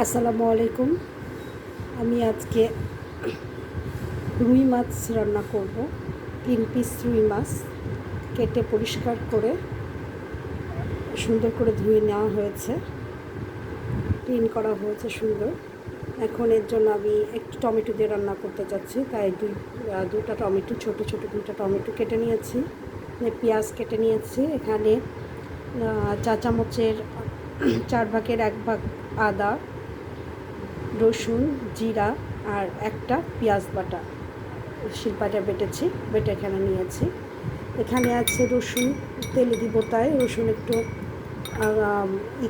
আসসালামু আলাইকুম। আমি আজকে রুই মাছ রান্না করব। 3 পিস রুই মাছ কেটে পরিষ্কার করে সুন্দর করে ধুয়ে নেওয়া হয়েছে, ক্লিন করা হয়েছে সুন্দর। এখন এর জন্য আমি একটু টমেটো দিয়ে রান্না করতে যাচ্ছি, তাই দুটা টমেটো, ছোটো ছোটো দুটা টমেটো কেটে নিয়েছি, পেঁয়াজ কেটে নিয়েছি। এখানে চা চামচের 4/1 ভাগ আদা, রসুন, জিরা আর একটা পেঁয়াজ বাটা শিলপাটা বেটে এখানে নিয়েছি। এখানে আছে রসুন, তেলে দিব তাই রসুন একটু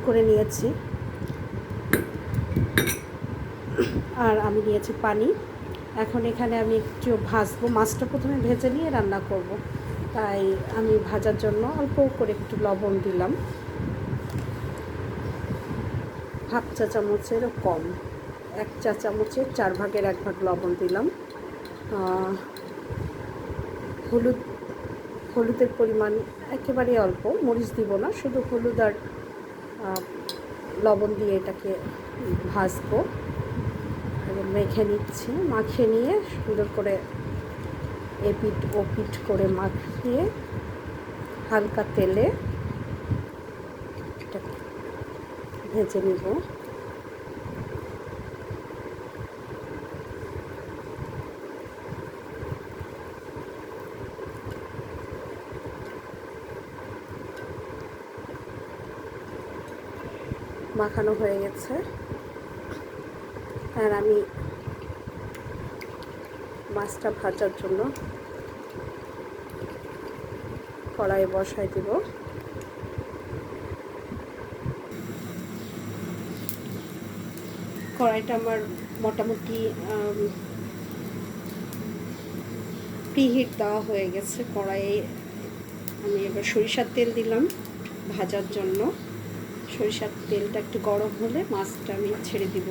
করে নিয়েছি। আর আমি নিয়েছি পানি। এখন এখানে আমি একটু ভাজবো, মাছটা প্রথমে ভেজে নিয়ে রান্না করব, তাই আমি ভাজার জন্য অল্প করে একটু লবণ দিলাম, হাফ চা চামচেরও কম, 1 চা চামচের 4/1 ভাগ লবণ দিলাম। হলুদের পরিমাণ একেবারে অল্প, মরিচ দিব না, শুধু হলুদ আর লবণ দিয়ে এটাকে ভাজবো এবং মাখিয়ে নিয়ে সুন্দর করে এপিঠ ওপিঠ করে মাখিয়ে হালকা তেলে এটাকে ভেজে নিব। মাখানো হয়ে গেছে, আর আমি মাছটা ভাজার জন্য কড়াইয়ে বসাই দিব। কড়াইটা আমার মোটামুটি প্রিহিট দেওয়া হয়ে গেছে। কড়াইয়ে আমি এবার সরিষার তেল দিলাম ভাজার জন্য। সরিষার তেলটা একটু গরম হলে মাছটা আমি ছেড়ে দিব।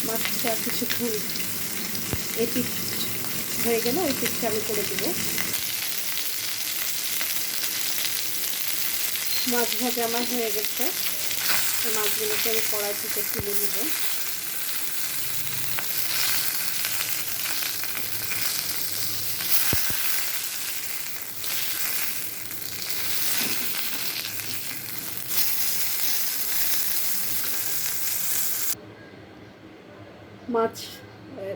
মাছটা কিছুক্ষণ এপিঠ হয়ে গেলে ওই পিঠটা আমি করে দেব। মাছ ভাজা আমার হয়ে গেছে, মাছগুলোকে আমি কড়াই থেকে তুলে নিব।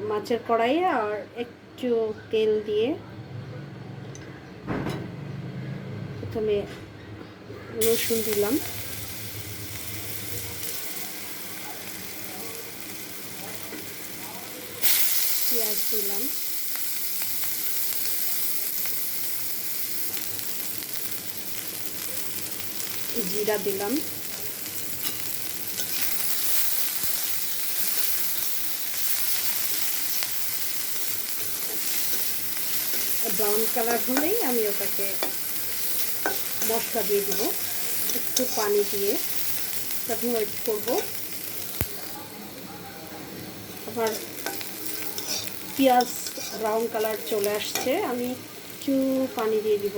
মাছের কড়াইয়ে আর একটু তেল দিয়ে প্রথমে রসুন দিলাম, পেঁয়াজ দিলাম, জিরা দিলাম, ব্রাউন কালার হলেই আমি ওটাকে মশলা দিয়ে দিব। একটু পানি দিয়ে তারপর ওয়েট করব। আবার পেঁয়াজ ব্রাউন কালার চলে আসছে, আমি একটু পানি দিয়ে দিব।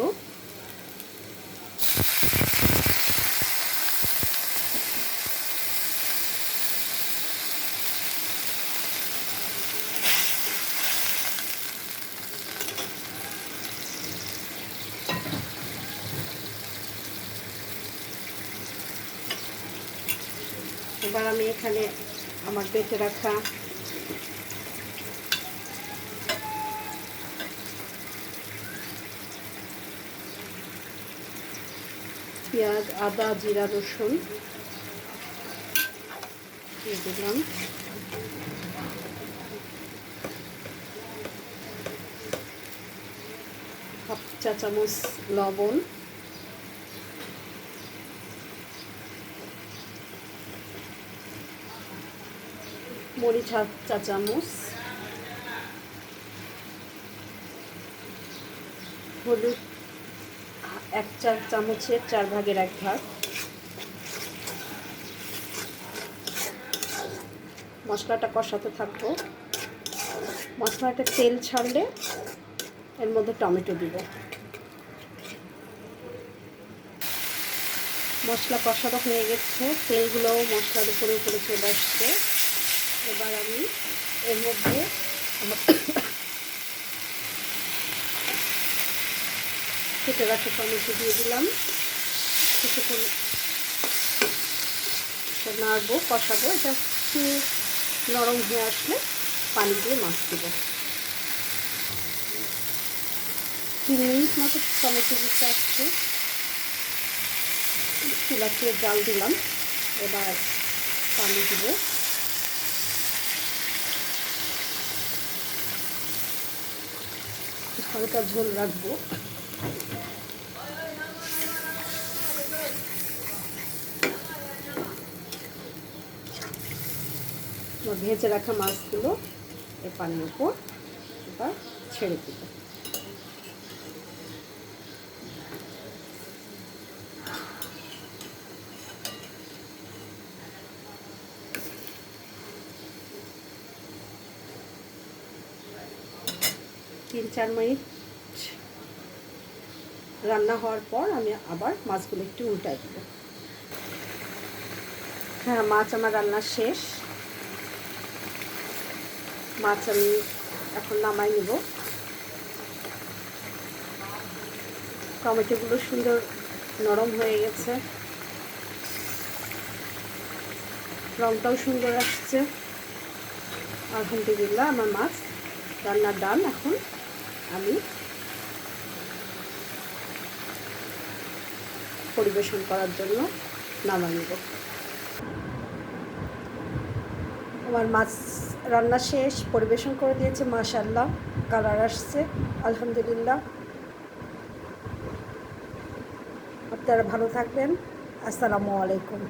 এবার আমি এখানে আমার বেটে রাখা পেঁয়াজ, আদা, জিরা, রসুন দিয়ে দিলাম। হাফ চা চামচ লবণ, মরিচ হাফ চা চামচ, হলুদ 1 চা চামচের 4 ভাগের 1 ভাগ। মশলাটা কষাতে থাকবো। মশলাটা তেল ছাড়লে এর মধ্যে টমেটো দিব। মশলা কষানো হয়ে গেছে, তেলগুলোও মশলার উপরে উপরে চলে আসছে। এবার আমি এর মধ্যে আমার কেটে রাখা টমেটো দিয়ে দিলাম। কিছুক্ষণ নাড়বো, কষাবো। এটা একটু নরম হয়ে আসলে পানি দিয়ে মাছ দেবো। 3 মিনিট মতো টমেটো দিতে আসছে। চুলাতে জাল দিলাম। এবার পানি দিব। হালকা ঝোল রাখবো। ভেজে রাখা মাছগুলো এই পানির উপর এবার ছেড়ে দিব। তিন চার মিনিট রান্না হওয়ার পর আমি আবার মাছগুলো একটু উল্টাই দেব। হ্যাঁ, মাছ আমার রান্না শেষ। মাছ আমি এখন নামাই নেব। টমেটোগুলো সুন্দর নরম হয়ে গেছে, রংটাও সুন্দর আসছে। আলহামদুলিল্লাহ, আমার মাছ রান্না ডান। এখন আমি পরিবেশন করার জন্য নামাই নেব। আমার মাছ রান্না শেষ, পরিবেশন করে দিয়েছে। মাশাআল্লাহ, কালার আসছে। আলহামদুলিল্লাহ। আপনারা ভালো থাকবেন। আসসালামু আলাইকুম।